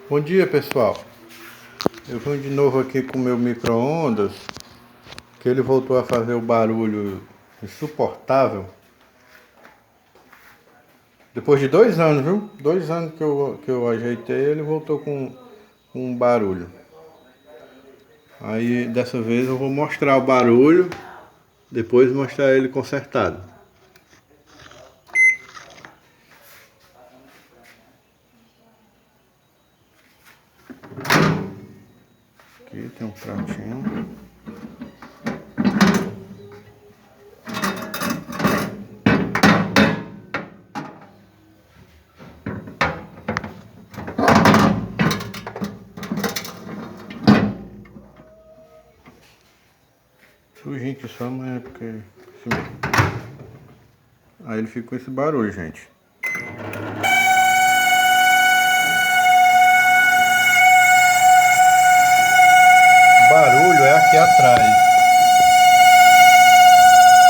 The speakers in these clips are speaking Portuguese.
Bom dia, pessoal. Eu vim de novo aqui com o meu micro-ondas, que ele voltou a fazer o barulho insuportável. Depois de 2 anos, viu? 2 anos que eu ajeitei, ele voltou com um barulho. Aí dessa vez eu vou mostrar o barulho, depois mostrar ele consertado. Aqui tem um pratinho. Sujinho que só, mas é porque... assim mesmo. Aí ele fica com esse barulho, gente. O barulho é aqui atrás.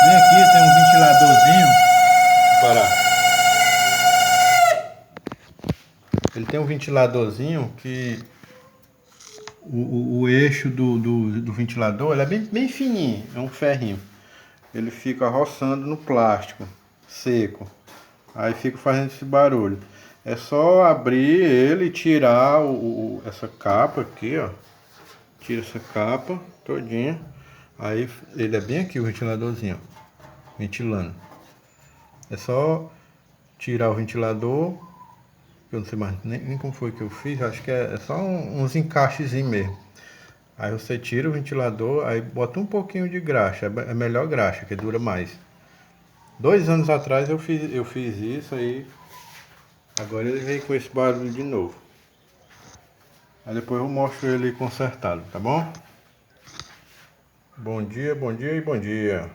Bem aqui tem um ventiladorzinho. Vou parar. Ele tem um ventiladorzinho que o eixo do ventilador ele é bem fininho, é um ferrinho. Ele fica roçando no plástico seco. Aí fica fazendo esse barulho. É só abrir ele e tirar essa capa aqui, ó. Tira essa capa todinha. Aí ele é bem aqui o ventiladorzinho, ó, ventilando. É só tirar o ventilador. Eu não sei mais nem como foi que eu fiz. Acho que é só uns encaixes mesmo. Aí você tira o ventilador, aí bota um pouquinho de graxa. É melhor graxa, que dura mais. 2 anos atrás eu fiz isso aí. Agora ele vem com esse barulho de novo. Aí depois eu mostro ele consertado, tá bom? Bom dia e bom dia.